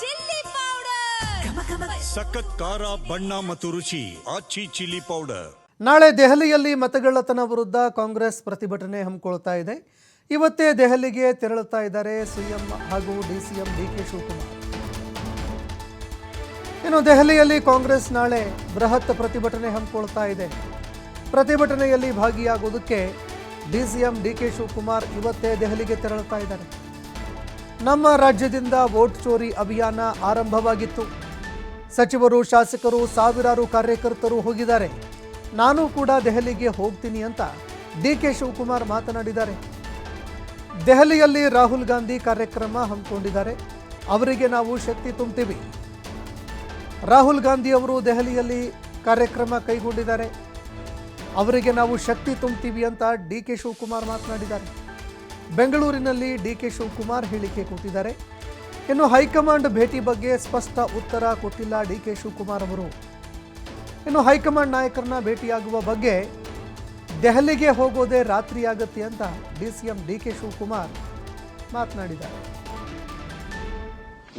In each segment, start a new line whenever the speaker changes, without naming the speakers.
Chilli powder,
ಸಖತ್ ಖಾರ ಬಣ್ಣ ಮತ್ತು ರುಚಿ ಆಚಿ ಚಿಲ್ಲಿ ಪೌಡರ್.
ನಾಳೆ ದೆಹಲಿಯಲ್ಲಿ ಮತಗಳ್ಳತನ ವಿರುದ್ಧ ಕಾಂಗ್ರೆಸ್ ಪ್ರತಿಭಟನೆ ಹಮ್ಮಿಕೊಳ್ತಾ ಇದೆ. ಇವತ್ತೇ ದೆಹಲಿಗೆ ತೆರಳುತ್ತಾ ಇದ್ದಾರೆ ಸಿಎಂ ಹಾಗೂ ಡಿಸಿಎಂ ಡಿಕೆ ಶಿವಕುಮಾರ್. ಇನ್ನು ದೆಹಲಿಯಲ್ಲಿ ಕಾಂಗ್ರೆಸ್ ನಾಳೆ ಬೃಹತ್ ಪ್ರತಿಭಟನೆ ಹಮ್ಮಿಕೊಳ್ತಾ ಇದೆ. ಪ್ರತಿಭಟನೆಯಲ್ಲಿ ಭಾಗಿಯಾಗುವುದಕ್ಕೆ ಡಿಸಿಎಂ ಡಿಕೆ ಶಿವಕುಮಾರ್ ಇವತ್ತೇ ದೆಹಲಿಗೆ ತೆರಳುತ್ತಾ ಇದ್ದಾರೆ. ನಮ್ಮ ರಾಜ್ಯದಿಂದ ವೋಟ್ ಚೋರಿ ಅಭಿಯಾನ ಆರಂಭವಾಗಿತ್ತು. ಸಚಿವರು, ಶಾಸಕರು, ಸಾವಿರಾರು ಕಾರ್ಯಕರ್ತರು ಹೋಗಿದ್ದಾರೆ. ನಾನು ಕೂಡ ದೆಹಲಿಗೆ ಹೋಗ್ತೀನಿ ಅಂತ ಡಿಕೆ ಶಿವಕುಮಾರ್ ಮಾತನಾಡಿದ್ದಾರೆ. ದೆಹಲಿಯಲ್ಲಿ ರಾಹುಲ್ ಗಾಂಧಿ ಕಾರ್ಯಕ್ರಮ ಹಮ್ಮಿಕೊಂಡಿದ್ದಾರೆ. ಅವರಿಗೆ ನಾವು ಶಕ್ತಿ ತುಂಬ್ತೀವಿ. ರಾಹುಲ್ ಗಾಂಧಿ ಅವರು ದೆಹಲಿಯಲ್ಲಿ ಕಾರ್ಯಕ್ರಮ ಕೈಗೊಂಡಿದ್ದಾರೆ. ಅವರಿಗೆ ನಾವು ಶಕ್ತಿ ತುಂಬ್ತೀವಿ ಅಂತ ಡಿಕೆ ಶಿವಕುಮಾರ್ ಮಾತನಾಡಿದ್ದಾರೆ. ಬೆಂಗಳೂರಿನಲ್ಲಿ ಡಿಕೆ ಶಿವಕುಮಾರ್ ಹೇಳಿಕೆ ಕೊಟ್ಟಿದ್ದಾರೆ. ಇನ್ನು ಹೈಕಮಾಂಡ್ ಭೇಟಿ ಬಗ್ಗೆ ಸ್ಪಷ್ಟ ಉತ್ತರ ಕೊಟ್ಟಿಲ್ಲ ಡಿಕೆ ಶಿವಕುಮಾರ್ ಅವರು. ಇನ್ನು ಹೈಕಮಾಂಡ್ ನಾಯಕರನ್ನ ಭೇಟಿಯಾಗುವ ಬಗ್ಗೆ ದೆಹಲಿಗೆ ಹೋಗೋದೇ ರಾತ್ರಿ ಆಗುತ್ತೆ ಅಂತ ಡಿಸಿಎಂ ಡಿಕೆ ಶಿವಕುಮಾರ್ ಮಾತನಾಡಿದ್ದಾರೆ.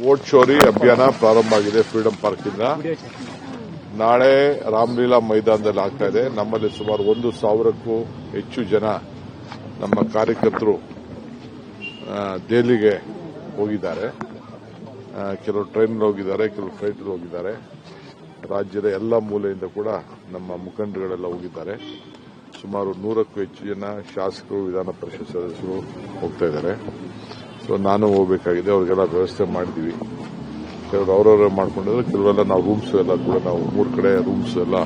ವೋಟ್ ಚೋರಿ ಅಭಿಯಾನ ಪ್ರಾರಂಭ ಆಗಿದೆ. ಫ್ರೀಡಂ ಪಾರ್ಕ್ ಇಂದ ನಾಳೆ ರಾಮಲೀಲಾ ಮೈದಾನದಲ್ಲಿ ಆಗ್ತಾ ಇದೆ. ನಮ್ಮಲ್ಲಿ ಸುಮಾರು 1,000ಕ್ಕೂ ಹೆಚ್ಚು ಜನ ನಮ್ಮ ಕಾರ್ಯಕರ್ತರು ದೆಹಲಿಗೆ ಹೋಗಿದ್ದಾರೆ. ಕೆಲವರು ಟ್ರೈನ್ ಹೋಗಿದ್ದಾರೆ, ಕೆಲವರು ಫ್ಲೈಟ್ ಹೋಗಿದ್ದಾರೆ. ರಾಜ್ಯದ ಎಲ್ಲ ಮೂಲೆಯಿಂದ ಕೂಡ ನಮ್ಮ ಮುಖಂಡರುಗಳೆಲ್ಲ ಹೋಗಿದ್ದಾರೆ. ಸುಮಾರು 100ಕ್ಕೂ ಹೆಚ್ಚು ಜನ ಶಾಸಕರು, ವಿಧಾನ ಪರಿಷತ್ ಸದಸ್ಯರು ಹೋಗ್ತಾ ಇದ್ದಾರೆ. ಸೊ ನಾನು ಹೋಗಬೇಕಾಗಿದೆ. ಅವ್ರಿಗೆಲ್ಲ ವ್ಯವಸ್ಥೆ ಮಾಡಿದ್ದೀವಿ. ಕೆಲವರು ಅವರವರೇ ಮಾಡ್ಕೊಂಡಿದ್ದಾರೆ, ಕೆಲವೆಲ್ಲ ನಾವು ರೂಮ್ಸ್ ಎಲ್ಲ ಕೂಡ ನಾವು 3 ಕಡೆ ರೂಮ್ಸ್ ಎಲ್ಲ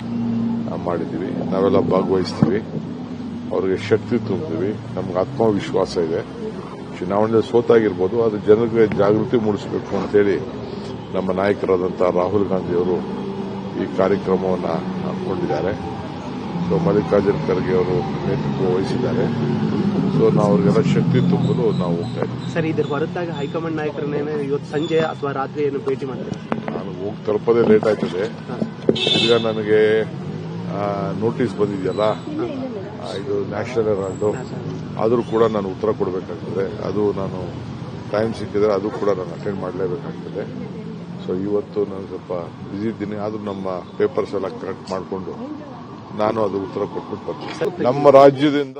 ಮಾಡಿದ್ದೀವಿ. ನಾವೆಲ್ಲ ಭಾಗವಹಿಸ್ತೀವಿ. ಅವರಿಗೆ ಶಕ್ತಿ ತುಂಬ್ತೀವಿ. ನಮ್ಗೆ ಆತ್ಮವಿಶ್ವಾಸ ಇದೆ. ಚುನಾವಣೆಯಲ್ಲಿ ಸೋತಾಗಿರ್ಬೋದು, ಅದು ಜನರಿಗೆ ಜಾಗೃತಿ ಮೂಡಿಸಬೇಕು ಅಂತೇಳಿ ನಮ್ಮ ನಾಯಕರಾದಂತಹ ರಾಹುಲ್ ಗಾಂಧಿ ಅವರು ಈ ಕಾರ್ಯಕ್ರಮವನ್ನು ಹಾಕೊಂಡಿದ್ದಾರೆ. ಸೊ ಮಲ್ಲಿಕಾರ್ಜುನ ಖರ್ಗೆ ಅವರು ನೇತೃತ್ವ ವಹಿಸಿದ್ದಾರೆ. ಸೊ ನಾವು ಅವ್ರಿಗೆಲ್ಲ ಶಕ್ತಿ ತುಂಬಲು ನಾವು ಹೋಗ್ತಾ ಇದ್ದೀವಿ.
ಸರ್, ಇದ್ರ ಹೊರತಾಗಿ ಹೈಕಮಾಂಡ್ ನಾಯಕರನ್ನೇ ಇವತ್ತು ಸಂಜೆ ಅಥವಾ ರಾತ್ರಿ ಏನು ಭೇಟಿ ಮಾಡ್ತಾರೆ?
ನಾನು ಹೋಗಿ ತಲುಪೋದೇ ಲೇಟ್ ಆಯ್ತದೆ. ಈಗ ನನಗೆ ನೋಟಿಸ್ ಬಂದಿದೆಯಲ್ಲ, ಇದು ನ್ಯಾಷನಲ್ ಹೆರಾಲ್ಡ್, ಆದರೂ ಕೂಡ ನಾನು ಉತ್ತರ ಕೊಡಬೇಕಾಗ್ತದೆ. ಅದು ನಾನು ಟೈಮ್ ಸಿಕ್ಕಿದ್ರೆ ಅದು ಕೂಡ ನಾನು ಅಟೆಂಡ್ ಮಾಡಲೇಬೇಕಾಗ್ತದೆ. ಸೊ ಇವತ್ತು ನಾನು ಸ್ವಲ್ಪ ಬ್ಯುಸಿ ಇದ್ದೀನಿ. ಆದರೂ ನಮ್ಮ ಪೇಪರ್ಸ್ ಎಲ್ಲ ಕರೆಕ್ಟ್ ಮಾಡಿಕೊಂಡು ನಾನು ಅದು ಉತ್ತರ ಕೊಟ್ಬಿಟ್ಟು ಬರ್ತೀನಿ. ನಮ್ಮ ರಾಜ್ಯದಿಂದ